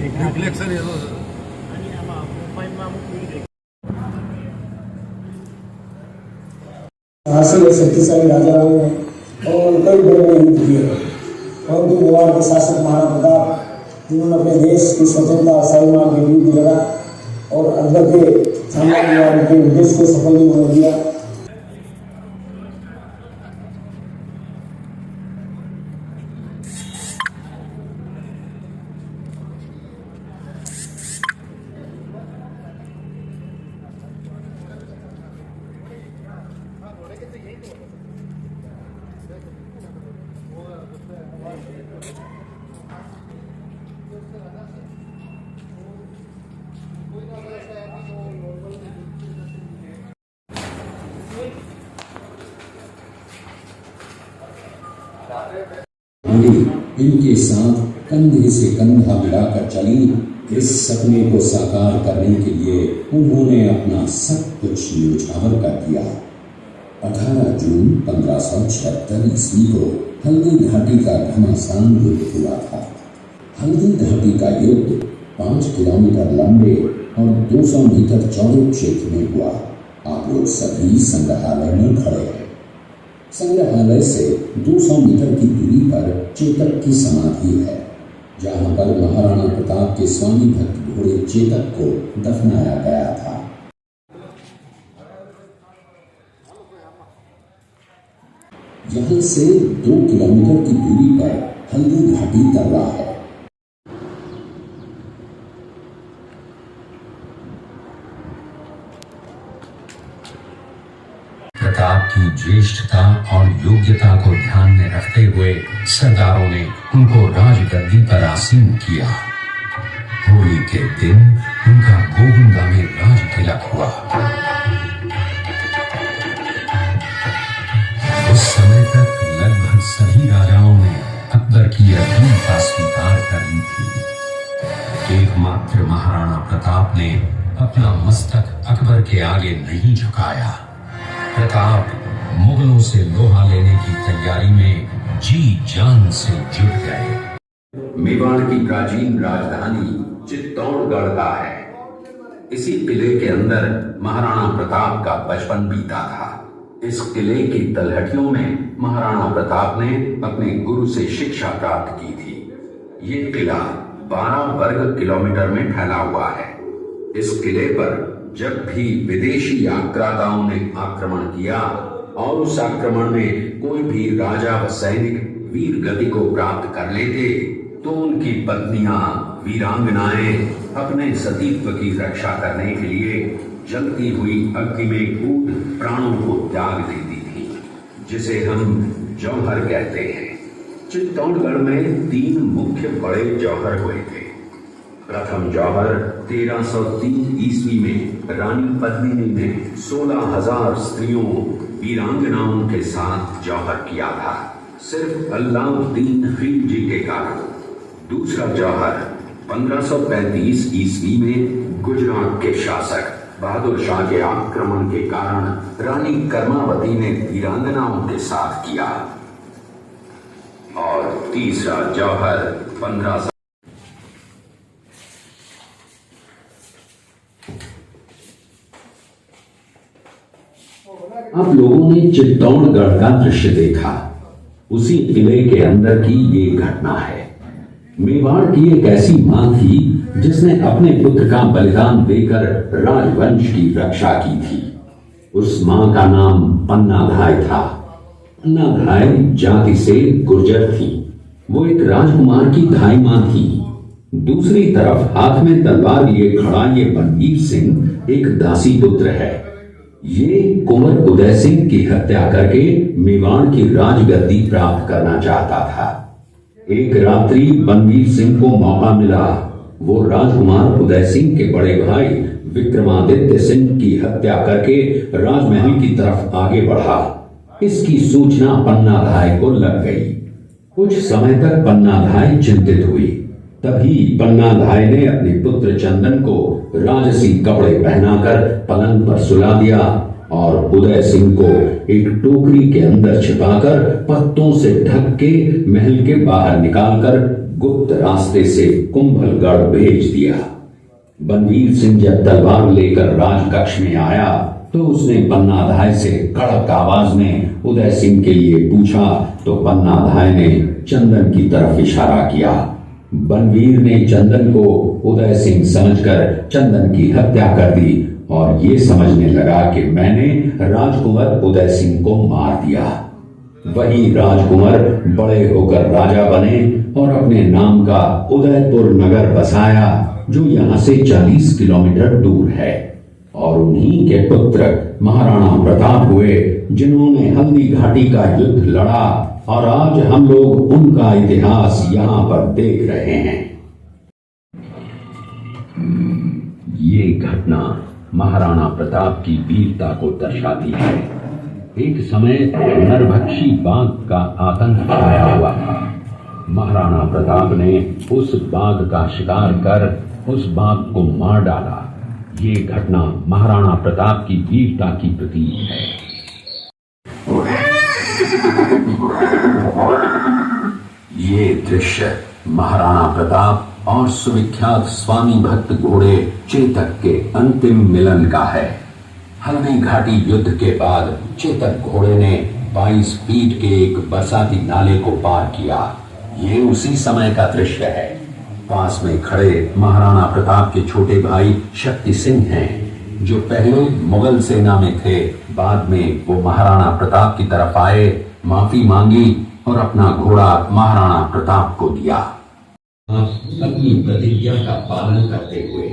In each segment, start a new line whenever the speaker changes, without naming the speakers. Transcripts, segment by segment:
Reflection એનો
અને આમાં મોબાઈલમાં અમુક વિડીયો
हासिल है शक्तिशाली राजाओं ने और कई बड़े बड़े युद्ध किए, परंतु मेवाड़ के शासक महाराणा प्रताप जिन्होंने अपने देश की स्वतंत्रता और स्वाभिमान के विरुद्ध लड़ा और अकबर के साम्राज्यवाद के उद्देश्य को सफल नहीं होने दिया।
इनके साथ कंधे से कंधा मिलाकर चली। इस सपने को साकार करने के लिए उन्होंने अपना सब कुछ न्यौछावर कर दिया। 18 जून 1576 ईस्वी को हल्दी घाटी का घमासान युद्ध हुआ था। हल्दी घाटी का युद्ध 5 किलोमीटर लंबे और 200 मीटर चौड़े क्षेत्र में हुआ। आप लोग सभी संग्रहालय में खड़े हैं। संग्रहालय से 200 मीटर की दूरी पर चेतक की समाधि है, जहां पर महाराणा प्रताप के स्वामी भक्त घोड़े चेतक को दफनाया गया था। यहां से 2 किलोमीटर की दूरी पर हल्दी घाटी दर्रा है।
प्रताप की ज्येष्ठता और योग्यता को ध्यान में रखते हुए सरदारों ने उनको राजगद्दी पर आसीन किया। होली के दिन उनका गोविंदा में राज तिलक हुआ। उस समय तक लगभग सभी राजाओं ने अकबर की अधीनता स्वीकार कर ली थी। एकमात्र महाराणा प्रताप ने अपना मस्तक अकबर के आगे नहीं झुकाया। प्रताप मुगलों से लोहा लेने की तैयारी में जी जान से जुट गए।
मेवाड़ की प्राचीन राजधानी चित्तौड़गढ़ का है। इसी किले के अंदर महाराणा प्रताप का बचपन बीता था। इस किले की तलहटियों में महाराणा प्रताप ने अपने गुरु से शिक्षा प्राप्त की थी। ये किला 12 वर्ग किलोमीटर में फैला हुआ है। इस किले पर जब भी विदेशी आक्रांताओं ने आक्रमण किया और उस आक्रमण में कोई भी राजा व सैनिक वीर गति को प्राप्त कर लेते, तो उनकी पत्नियां वीरांगनाएं अपने सतीत्व की रक्षा करने के लिए जलती हुई अग्नि में कूद प्राणों को त्याग देती थी, जिसे हम जौहर कहते हैं। चित्तौड़गढ़ में 3 मुख्य बड़े जौहर हुए थे। प्रथम जौहर 1303 ईस्वी में रानी पद्मिनी ने 16,000 स्त्रियों वीरांगनाओं के साथ जौहर किया था, सिर्फ अल्लाउद्दीन खिलजी के कारण। दूसरा जौहर 1535 ईस्वी में गुजरात के शासक बहादुर शाह के आक्रमण के कारण रानी कर्मावती ने वीरांगनाओं के साथ किया। और तीसरा जौहर 15
आप लोगों ने चित्तौड़गढ़ का दृश्य देखा। उसी किले के अंदर की ये घटना है। मेवाड़ की एक ऐसी मां थी जिसने अपने पुत्र का बलिदान देकर राजवंश की रक्षा की थी। उस मां का नाम पन्नाधाय था। पन्नाधाय जाति से गुर्जर थी। वो एक राजकुमार की धाई मां थी। दूसरी तरफ हाथ में तलवार लिए खड़ा ये बनवीर सिंह एक दासी पुत्र है। ये कुंवर उदय सिंह की हत्या करके मेवाड़ की राजगद्दी प्राप्त करना चाहता था। एक रात्रि बनवीर सिंह को मौका मिला। वो राजकुमार उदय सिंह के बड़े भाई विक्रमादित्य सिंह की हत्या करके राजमहल की तरफ आगे बढ़ा। इसकी सूचना पन्नाधाय को लग गई। कुछ समय तक पन्नाधाय चिंतित हुई। तभी पन्नाधाय ने अपने पुत्र चंदन को राजसी कपड़े पहनाकर पलंग पर सुला दिया और उदय सिंह को एक टोकरी के अंदर छिपाकर पत्तों से ढक के महल के बाहर निकालकर गुप्त रास्ते से कुंभलगढ़ भेज दिया। बनवीर सिंह जब तलवार लेकर राजकक्ष में आया तो उसने पन्नाधाय से कड़क आवाज में उदय सिंह के लिए पूछा तो पन्नाधाय ने चंदन की तरफ इशारा किया। बनवीर ने चंदन को उदय सिंह समझकर चंदन की हत्या कर दी और ये समझने लगा कि मैंने राजकुंवर उदय सिंह को मार दिया। वही राजकुंवर बड़े होकर राजा बने और अपने नाम का उदयपुर नगर बसाया जो यहाँ से 40 किलोमीटर दूर है, और उन्हीं के पुत्र महाराणा प्रताप हुए जिन्होंने हल्दी घाटी का युद्ध लड़ा, और आज हम लोग उनका इतिहास यहाँ पर देख रहे हैं। ये घटना महाराणा प्रताप की वीरता को दर्शाती है। एक समय नरभक्षी बाघ का आतंक छाया हुआ था। महाराणा प्रताप ने उस बाघ का शिकार कर उस बाघ को मार डाला। ये घटना महाराणा प्रताप की वीरता की प्रतीक है। ये दृश्य महाराणा प्रताप और सुविख्यात स्वामी भक्त घोड़े चेतक के अंतिम मिलन का है। हल्दी घाटी युद्ध के बाद चेतक घोड़े ने 22 फीट के एक बरसाती नाले को पार किया। ये उसी समय का दृश्य है। पास में खड़े महाराणा प्रताप के छोटे भाई शक्ति सिंह हैं, जो पहले मुगल सेना में थे। बाद में वो महाराणा प्रताप की तरफ आए, माफी मांगी और अपना घोड़ा महाराणा प्रताप को दिया। अपनी प्रतिज्ञा का पालन करते हुए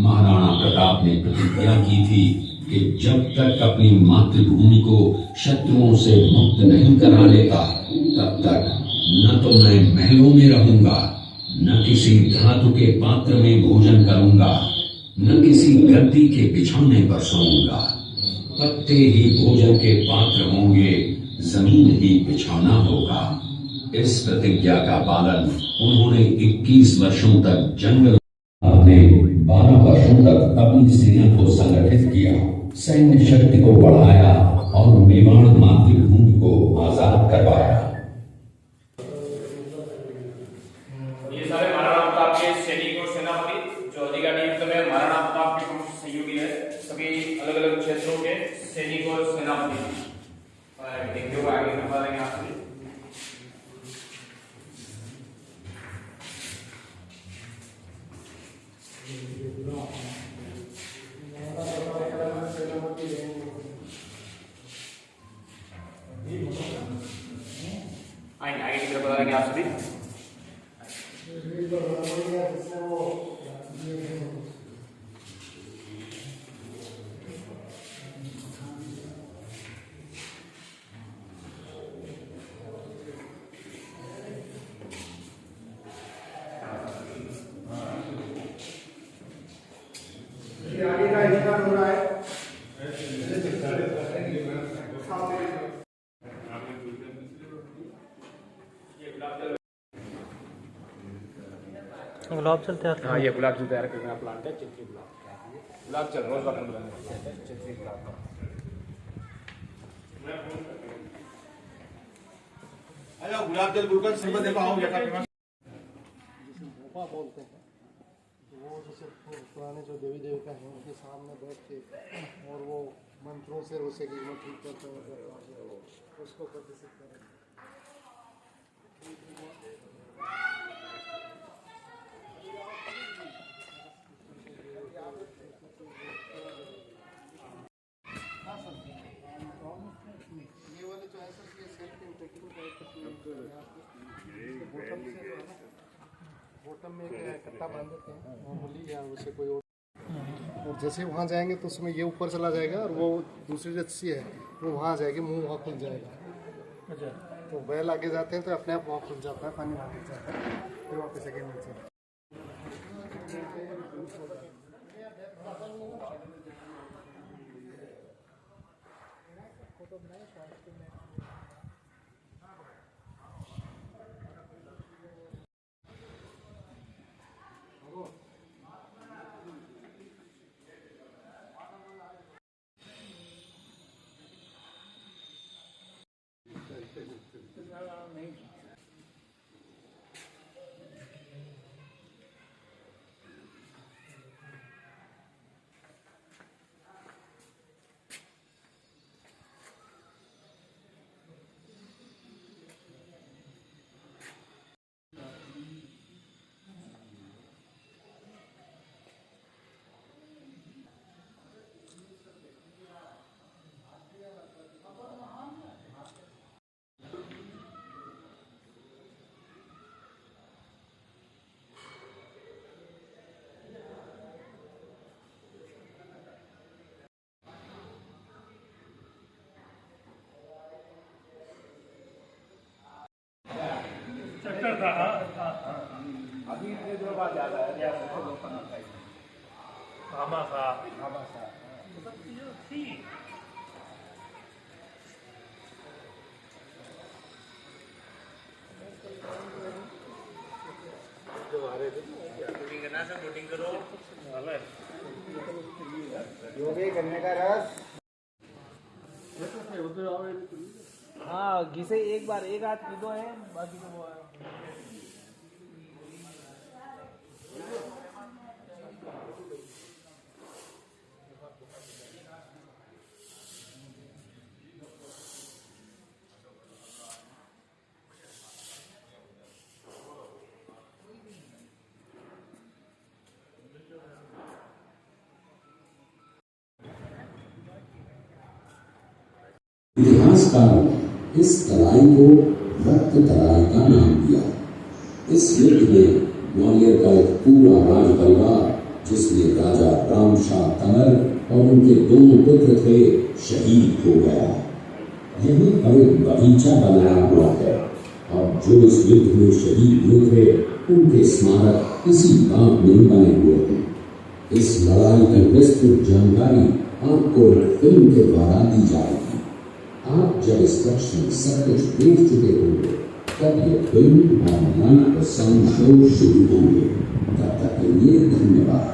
महाराणा प्रताप ने प्रतिज्ञा की थी कि जब तक अपनी मातृभूमि को शत्रुओं से मुक्त नहीं करा लेता, तब तक न तो मैं महलों में रहूंगा, न किसी धातु के पात्र में भोजन करूंगा, न किसी गद्दी के बिछौने पर सोऊंगा। पत्ते ही भोजन के पात्र होंगे, जमीन ही बिछौना होगा। इस प्रतिज्ञा का पालन उन्होंने 21 वर्षों तक जंगल, अपने 12 वर्षों तक अपनी सेना को संगठित किया, सैन्य शक्ति को बढ़ाया और मेवाड़ मातृभूमि को आजाद करवाया।
ये सारे महाराणा प्रताप के सैनिक और सेनापति जो हल्दी घाटी युद्ध में महाराणा प्रताप के प्रमुख सहयोगी है, सभी अलग अलग क्षेत्रों के सैनिक और सेनापति देखते हुए आगे नंबर लेंगे आपसे। आएंगे आगे की तरफ बता देंगे आप सभी।
आगे का इंतजार हो रहा है।
गुलाब जल तैयार।
हाँ, ये गुलाब जल तैयार करना प्लांट है, चित्री गुलाब जल रोज वाटर बनाना चित्री गुलाब।
अरे गुलाब जल गुलकंद शरबत देखो आओ जैसा
भोपा बोलते हैं, वो जैसे पुराने जो देवी देवता हैं उनके सामने बैठ के और वो मंत्रों से उसे कि वो ठीक करते हैं, उसको प्रदर्शित करें। ये वाले जो है सर ये सेल्फ इंटेग्रिंग बॉटम में कट्टा बांध देते हैं मामूली, या उसे कोई और जैसे वहाँ जाएंगे तो उसमें ये ऊपर चला जाएगा और वो दूसरी रस्सी है वो वहाँ जाएगी, मुंह वहाँ खुल जाएगा। अच्छा, तो बैल आगे जाते हैं तो अपने आप वहाँ खुल जाता है, पानी वहाँ खुल जाता है, फिर वापस आगे मिल जाता है।
योगी गन्ने का रस
हाँ घिसे एक बार एक हाथ पी दो है बाकी तो वो है।
इतिहासकारों ने इस तराई को रक्त तराई का नाम दिया। इस युद्ध में ग्वालियर का एक पूरा राज परिवार जिसमें राजा रामशाह तंवर और उनके दोनों पुत्र थे शहीद हो गया। यहीं पर एक बगीचा बनाया हुआ है और जो इस युद्ध में शहीद हुए थे उनके स्मारक इसी बाग में बने हुए हैं। इस लड़ाई की विस्तृत जानकारी आपको फिल्म के द्वारा दी जाएगी। आप जब इस कक्ष में सब कुछ देख चुके होंगे तब ये फिल्म ऑनलाइन और साउंड शो शुरू होंगे। तब तक के लिए धन्यवाद।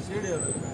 सीढ़ी